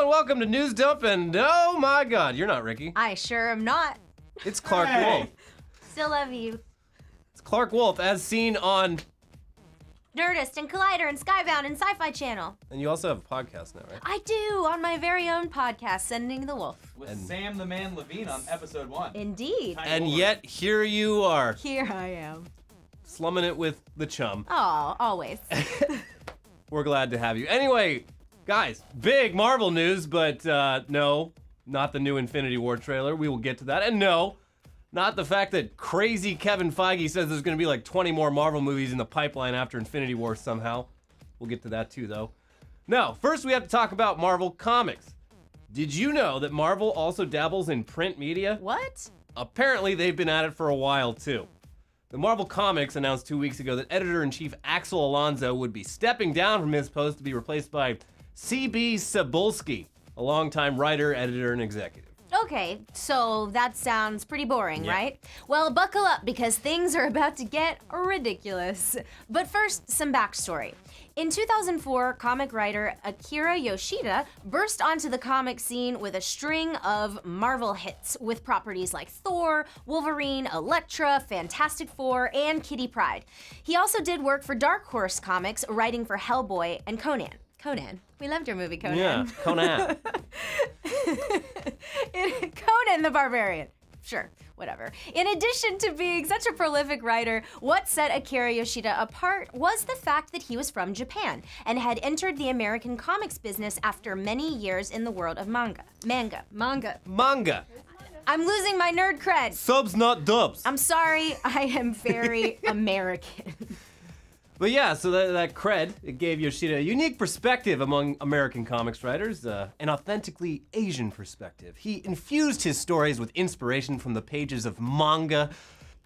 everyone. Welcome to News Dump, and oh my God, you're not Ricky. I sure am not. It's Clark Wolf. Still love you. It's Clark Wolf, as seen on... Nerdist and Collider and Skybound and Sci-Fi Channel. And you also have a podcast now, right? I do, on my very own podcast, Sending the Wolf. With Sam the Man Levine on episode 1. Indeed. And yet, here you are. Here I am. Slumming it with the chum. Oh, always. We're glad to have you. Anyway, guys, big Marvel news, but no, not the new Infinity War trailer. We will get to that. And no, not the fact that crazy Kevin Feige says there's going to be like 20 more Marvel movies in the pipeline after Infinity War somehow. We'll get to that too, though. No, first we have to talk about Marvel Comics. Did you know that Marvel also dabbles in print media? What? Apparently, they've been at it for a while, too. The Marvel Comics announced 2 weeks ago that editor-in-chief Axel Alonso would be stepping down from his post to be replaced by C.B. Cebulski, a longtime writer, editor, and executive. Okay, so that sounds pretty boring, Yeah. right? Well, buckle up because things are about to get ridiculous. But first, some backstory. In 2004, comic writer Akira Yoshida burst onto the comic scene with a string of Marvel hits with properties like Thor, Wolverine, Elektra, Fantastic Four, and Kitty Pryde. He also did work for Dark Horse Comics, writing for Hellboy and Conan. Conan. We loved your movie, Conan. Yeah, Conan. Conan the Barbarian. Sure, whatever. In addition to being such a prolific writer, what set Akira Yoshida apart was the fact that he was from Japan and had entered the American comics business after many years in the world of manga. Manga. I'm losing my nerd cred. Subs, not dubs. I'm sorry, I am very American. But yeah, so that cred, it gave Yoshida a unique perspective among American comics writers, an authentically Asian perspective. He infused his stories with inspiration from the pages of manga.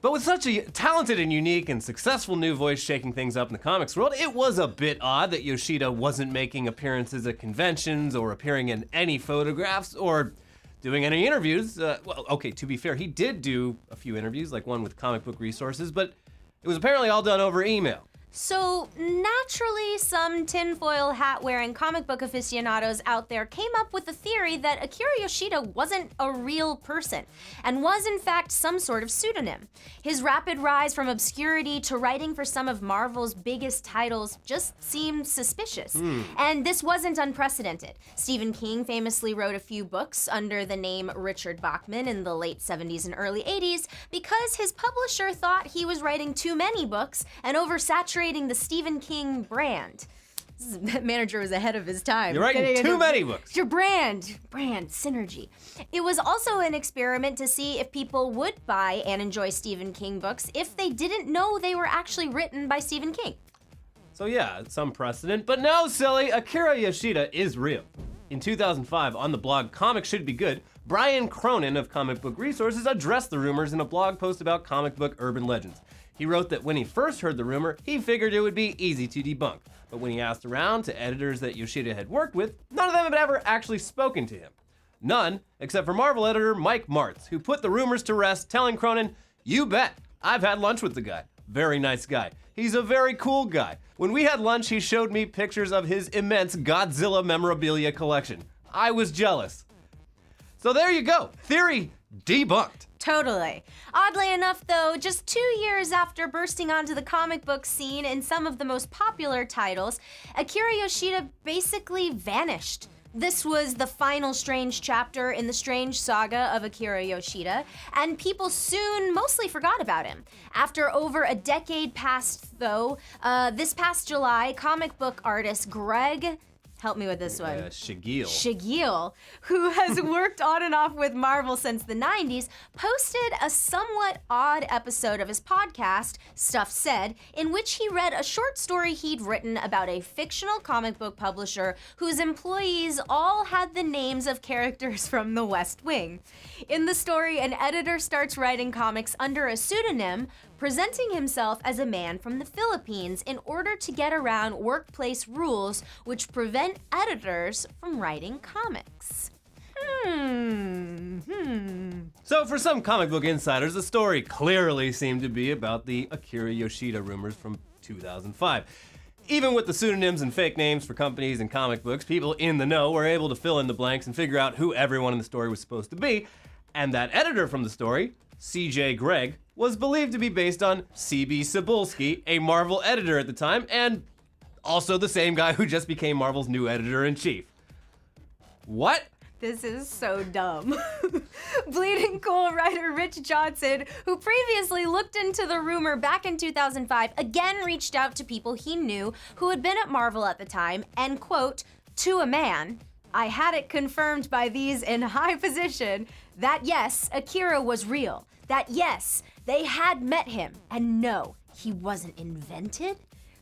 But with such a talented and unique and successful new voice shaking things up in the comics world, it was a bit odd that Yoshida wasn't making appearances at conventions or appearing in any photographs or doing any interviews. Well, okay, to be fair, he did do a few interviews, like one with Comic Book Resources, but it was apparently all done over email. So naturally, some tinfoil hat-wearing comic book aficionados out there came up with the theory that Akira Yoshida wasn't a real person and was in fact some sort of pseudonym. His rapid rise from obscurity to writing for some of Marvel's biggest titles just seemed suspicious. And this wasn't unprecedented. Stephen King famously wrote a few books under the name Richard Bachman in the late 70s and early 80s because his publisher thought he was writing too many books and oversaturating the Stephen King brand. That manager was ahead of his time. You're writing too many books. Your brand, synergy. It was also an experiment to see if people would buy and enjoy Stephen King books if they didn't know they were actually written by Stephen King. So yeah, it's some precedent, but no, silly, Akira Yoshida is real. In 2005, on the blog Comics Should Be Good, Brian Cronin of Comic Book Resources addressed the rumors in a blog post about comic book urban legends. He wrote that when he first heard the rumor, he figured it would be easy to debunk. But when he asked around to editors that Yoshida had worked with, none of them had ever actually spoken to him. None, except for Marvel editor Mike Martz, who put the rumors to rest, telling Cronin, "You bet, I've had lunch with the guy. Very nice guy. He's a very cool guy. When we had lunch, he showed me pictures of his immense Godzilla memorabilia collection. I was jealous." So there you go, theory debunked. Totally. Oddly enough, though, just 2 years after bursting onto the comic book scene in some of the most popular titles, Akira Yoshida basically vanished. This was the final strange chapter in the strange saga of Akira Yoshida, and people soon mostly forgot about him. After over a decade passed, though, this past July, comic book artist Greg... Help me with this one. Shigil, who has worked on and off with Marvel since the 90s, posted a somewhat odd episode of his podcast, Stuff Said, in which he read a short story he'd written about a fictional comic book publisher whose employees all had the names of characters from the West Wing. In the story, an editor starts writing comics under a pseudonym, presenting himself as a man from the Philippines in order to get around workplace rules which prevent editors from writing comics. So for some comic book insiders, the story clearly seemed to be about the Akira Yoshida rumors from 2005. Even with the pseudonyms and fake names for companies and comic books, people in the know were able to fill in the blanks and figure out who everyone in the story was supposed to be. And that editor from the story, C.J. Gregg, was believed to be based on C.B. Cebulski, a Marvel editor at the time, and also the same guy who just became Marvel's new editor-in-chief. What? This is so dumb. Bleeding Cool writer Rich Johnson, who previously looked into the rumor back in 2005, again reached out to people he knew who had been at Marvel at the time, and quote, to a man, I had it confirmed by these in high position that yes, Akira was real. That yes, they had met him. And no, he wasn't invented.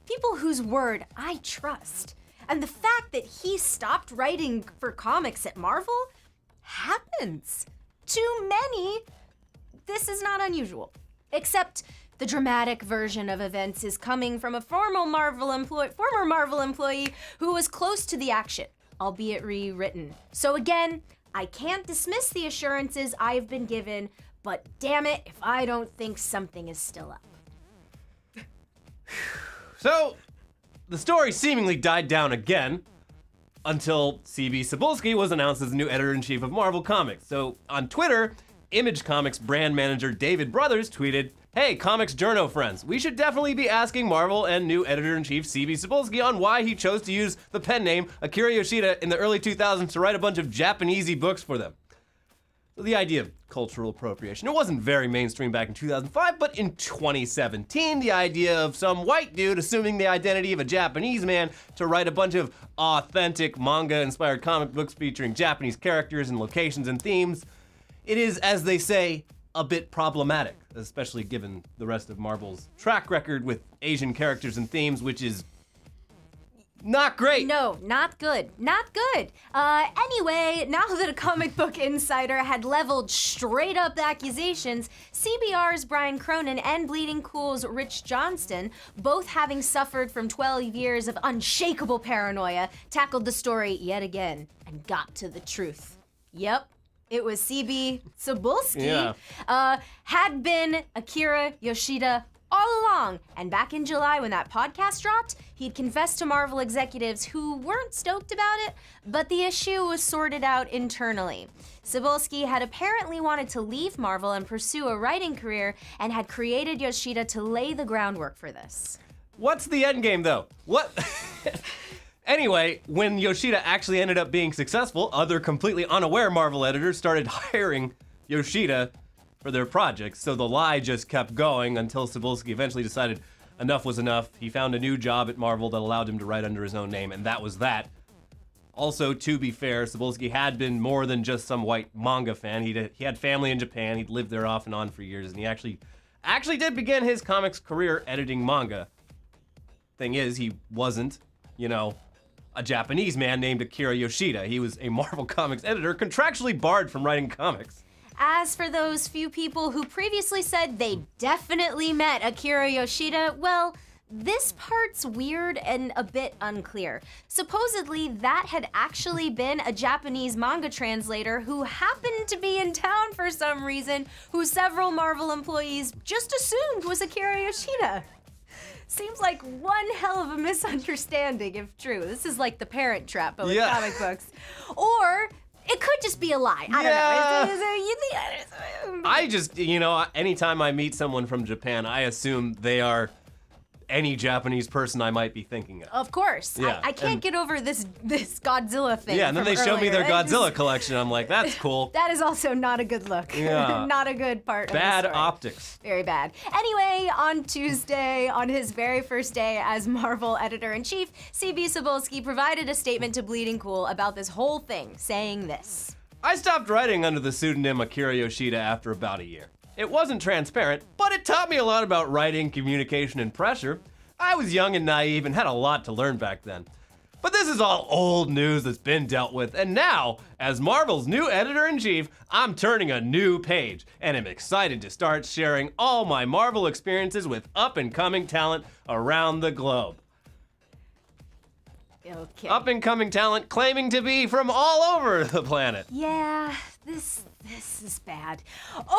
People whose word I trust. And the fact that he stopped writing for comics at Marvel happens. To many, this is not unusual. Except the dramatic version of events is coming from a former Marvel employee who was close to the action, albeit rewritten. So again, I can't dismiss the assurances I've been given, but damn it if I don't think something is still up. So, the story seemingly died down again until C.B. Cebulski was announced as the new editor-in-chief of Marvel Comics. So, on Twitter, Image Comics brand manager David Brothers tweeted, hey, Comics Journo friends, we should definitely be asking Marvel and new editor-in-chief C.B. Cebulski on why he chose to use the pen name Akira Yoshida in the early 2000s to write a bunch of Japanesey books for them. So the idea of cultural appropriation, it wasn't very mainstream back in 2005, but in 2017, the idea of some white dude assuming the identity of a Japanese man to write a bunch of authentic manga-inspired comic books featuring Japanese characters and locations and themes, it is, as they say, a bit problematic, especially given the rest of Marvel's track record with Asian characters and themes, which is not great. No, not good. Not good. Anyway, now that a comic book insider had leveled straight up accusations, CBR's Brian Cronin and Bleeding Cool's Rich Johnston, both having suffered from 12 years of unshakable paranoia, tackled the story yet again and got to the truth. Yep. It was C.B. Cebulski, had been Akira Yoshida all along. And back in July when that podcast dropped, he'd confessed to Marvel executives who weren't stoked about it, but the issue was sorted out internally. Cebulski had apparently wanted to leave Marvel and pursue a writing career and had created Yoshida to lay the groundwork for this. What's the end game, though? What? Anyway, when Yoshida actually ended up being successful, other completely unaware Marvel editors started hiring Yoshida for their projects, so the lie just kept going until Cebulski eventually decided enough was enough. He found a new job at Marvel that allowed him to write under his own name, and that was that. Also, to be fair, Cebulski had been more than just some white manga fan. He had family in Japan. He'd lived there off and on for years, and he actually did begin his comics career editing manga. Thing is, he wasn't, a Japanese man named Akira Yoshida. He was a Marvel Comics editor, contractually barred from writing comics. As for those few people who previously said they definitely met Akira Yoshida, well, this part's weird and a bit unclear. Supposedly, that had actually been a Japanese manga translator who happened to be in town for some reason, who several Marvel employees just assumed was Akira Yoshida. Seems like one hell of a misunderstanding, if true. This is like the Parent Trap, but with comic books. Or it could just be a lie. I don't know. I just, anytime I meet someone from Japan, I assume they are any Japanese person I might be thinking of. Of course. Yeah. I can't get over this Godzilla thing. Yeah, and then they show me their Godzilla collection. I'm like, that's cool. That is also not a good look. Yeah. Not a good part of the Bad story. optics. Very bad. Anyway, on Tuesday, on his very first day as Marvel editor-in-chief, C.B. Cebulski provided a statement to Bleeding Cool about this whole thing, saying this. I stopped writing under the pseudonym Akira Yoshida after about a year. It wasn't transparent, but it taught me a lot about writing, communication, and pressure. I was young and naive and had a lot to learn back then. But this is all old news that's been dealt with, and now, as Marvel's new editor-in-chief, I'm turning a new page, and I'm excited to start sharing all my Marvel experiences with up-and-coming talent around the globe. Okay. Up-and-coming talent claiming to be from all over the planet. Yeah, this is bad.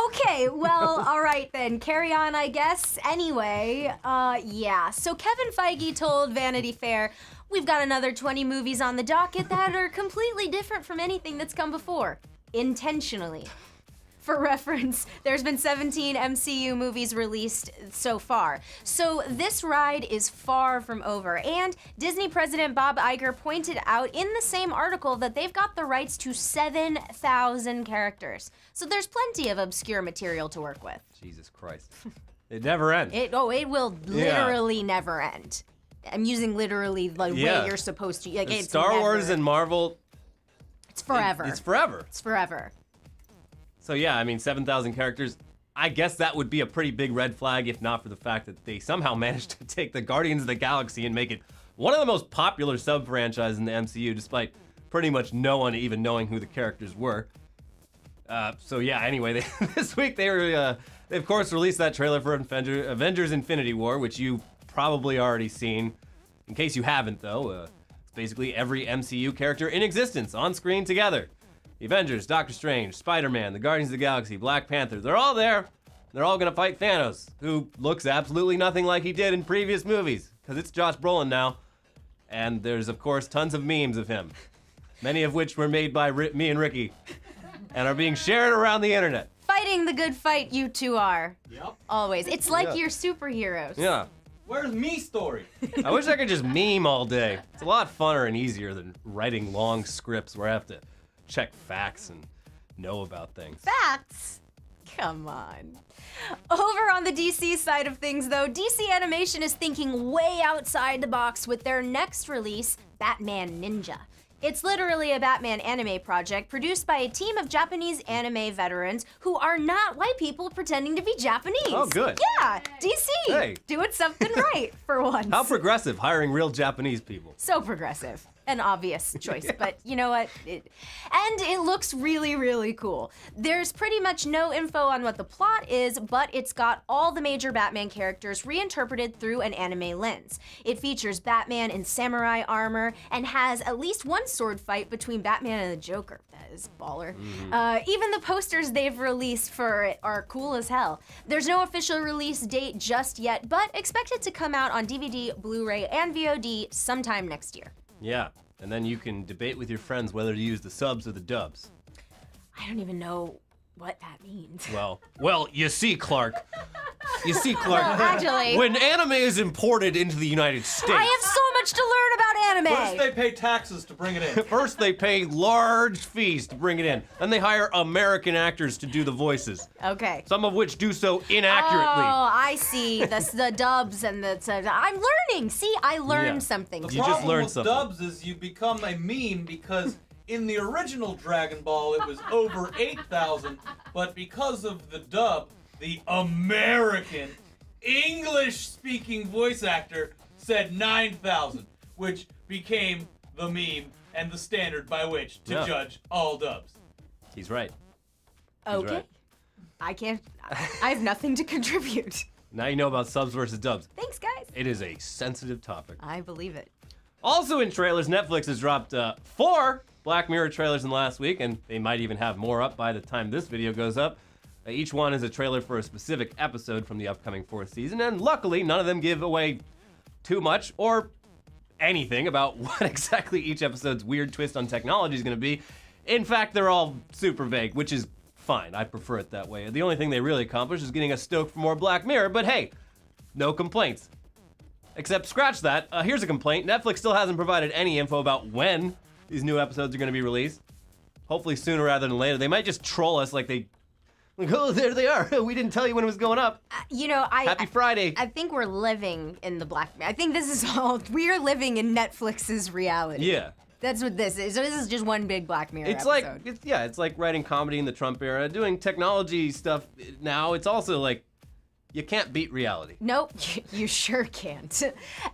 Okay, well, all right then. Carry on, I guess. Anyway, yeah. So Kevin Feige told Vanity Fair, we've got another 20 movies on the docket that are completely different from anything that's come before. Intentionally. For reference, there's been 17 MCU movies released so far. So this ride is far from over. And Disney president Bob Iger pointed out in the same article that they've got the rights to 7,000 characters. So there's plenty of obscure material to work with. Jesus Christ. It never ends. It will literally never end. I'm using literally the way you're supposed to. Like, it's Star Wars never. and Marvel. It's forever. It's forever. It's forever. So yeah, I mean, 7,000 characters. I guess that would be a pretty big red flag if not for the fact that they somehow managed to take the Guardians of the Galaxy and make it one of the most popular sub-franchises in the MCU, despite pretty much no one even knowing who the characters were. So yeah, anyway, this week they of course released that trailer for Avengers Infinity War, which you've probably already seen. In case you haven't though, it's basically every MCU character in existence on screen together. The Avengers, Doctor Strange, Spider-Man, the Guardians of the Galaxy, Black Panther, they're all there. They're all gonna fight Thanos, who looks absolutely nothing like he did in previous movies, because it's Josh Brolin now. And there's, of course, tons of memes of him, many of which were made by me and Ricky, and are being shared around the internet. Fighting the good fight you two are. Yep. Always. It's like you're superheroes. Yeah. Where's me story? I wish I could just meme all day. It's a lot funner and easier than writing long scripts where I have to check facts and know about things. Facts? Come on. Over on the DC side of things, though, DC Animation is thinking way outside the box with their next release, Batman Ninja. It's literally a Batman anime project produced by a team of Japanese anime veterans who are not white people pretending to be Japanese. Oh, good. Yeah, DC. Hey. Doing something right for once. How progressive, hiring real Japanese people. So progressive. An obvious choice, but you know what? And it looks really, really cool. There's pretty much no info on what the plot is, but it's got all the major Batman characters reinterpreted through an anime lens. It features Batman in samurai armor and has at least one sword fight between Batman and the Joker. That is baller. Even the posters they've released for it are cool as hell. There's no official release date just yet, but expect it to come out on DVD, Blu-ray, and VOD sometime next year. Yeah, and then you can debate with your friends whether to use the subs or the dubs. I don't even know what that means. Well, you see, Clark. Well, actually, When anime is imported into the United States, I have so much to learn about First anime. they pay taxes to bring it in. first they pay large fees to bring it in. Then they hire American actors to do the voices, Okay. some of which do so inaccurately. Oh, I see. The dubs and the. I'm learning. See, I learned Yeah. something. The You just problem learned with something. dubs is you become a meme because in the original Dragon Ball it was over 8,000, but because of the dub, the American English-speaking voice actor said 9,000, which became the meme and the standard by which to Yeah. judge all dubs. He's right. Okay. right. I can't. I have nothing to contribute. Now you know about subs versus dubs. Thanks, guys. It is a sensitive topic. I believe it. Also in trailers, Netflix has dropped 4 Black Mirror trailers in the last week, and they might even have more up by the time this video goes up. Each one is a trailer for a specific episode from the upcoming 4th season, and luckily none of them give away too much or anything about what exactly each episode's weird twist on technology is going to be. In fact, they're all super vague, which is fine. I prefer it that way. The only thing they really accomplish is getting us stoked for more Black Mirror, but hey, no complaints. Except scratch that. Here's a complaint. Netflix still hasn't provided any info about when these new episodes are going to be released. Hopefully sooner rather than later. They might just troll us like, oh, there they are. We didn't tell you when it was going up. Happy Friday. I think we're living in the Black Mirror. I think this is all. We are living in Netflix's reality. Yeah. That's what this is. So this is just one big Black Mirror It's episode. it's like writing comedy in the Trump era, doing technology stuff now. It's also like You can't beat reality. Nope, you sure can't.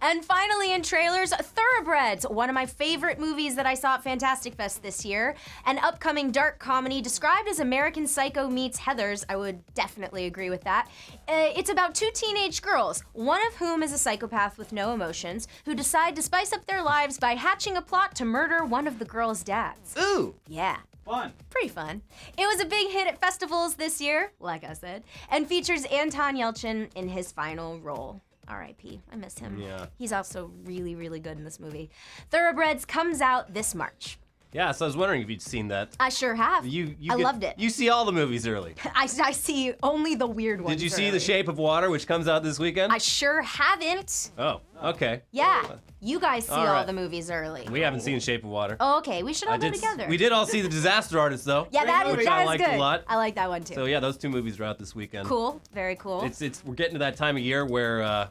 And finally, in trailers, Thoroughbreds, one of my favorite movies that I saw at Fantastic Fest this year. An upcoming dark comedy described as American Psycho meets Heathers. I would definitely agree with that. It's about two teenage girls, one of whom is a psychopath with no emotions, who decide to spice up their lives by hatching a plot to murder one of the girls' dads. Ooh! Yeah. Fun. Pretty fun. It was a big hit at festivals this year, like I said, and features Anton Yelchin in his final role. R.I.P. I miss him. Yeah. He's also really, really good in this movie. Thoroughbreds comes out this March. Yeah, so I was wondering if you'd seen that. I sure have. I loved it. You see all the movies early. I see only the weird ones. Did you see early. The Shape of Water, which comes out this weekend? I sure haven't. Oh, okay. Yeah. You guys see All all right. the movies early. We haven't seen Shape of Water. Oh, okay, we should all go together. We did all see The Disaster Artist, though. Yeah, that is which I liked good. a lot. I like that one too. So yeah, those two movies are out this weekend. Cool. Very cool. We're getting to that time of year where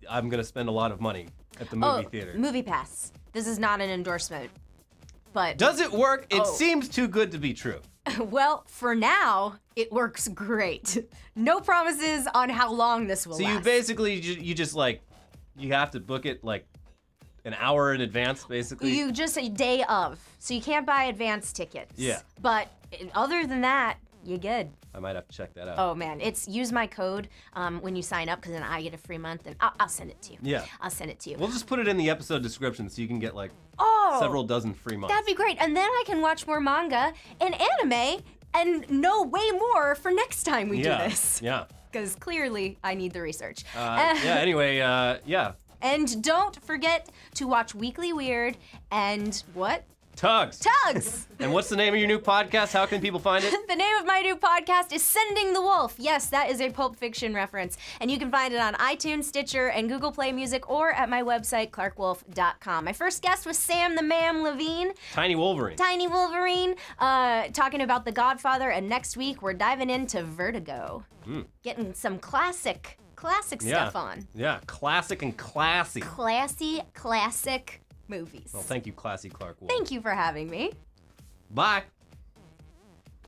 I'm gonna spend a lot of money at the movie theater. Moviepass. This is not an endorsement, but Does it work? It Oh. seems too good to be true. well, for now, it works great. No promises on how long this will So last. you basically you have to book it like an hour in advance, basically. You just a day of, so you can't buy advance tickets. Yeah. But other than that, you're good. I might have to check that out. Oh man, use my code when you sign up, because then I get a free month, and I'll send it to you. Yeah. I'll send it to you. We'll just put it in the episode description so you can get like Oh, several dozen free months. that'd be great. And then I can watch more manga and anime and know way more for next time we do this. Yeah. Because clearly I need the research. Yeah. Anyway. Yeah. And don't forget to watch Weekly Weird and what? Tugs. Tugs! And what's the name of your new podcast? How can people find it? The name of my new podcast is Sending the Wolf. Yes, that is a Pulp Fiction reference. And you can find it on iTunes, Stitcher, and Google Play Music, or at my website, clarkwolf.com. My first guest was Sam the Mam Levine, Tiny Wolverine. Tiny Wolverine, talking about The Godfather. And next week, we're diving into Vertigo. Getting some classic stuff on. Yeah. Classic and classy. Classy, classic movies. Well, thank you, Classy Clark Wolf. Thank you for having me. Bye.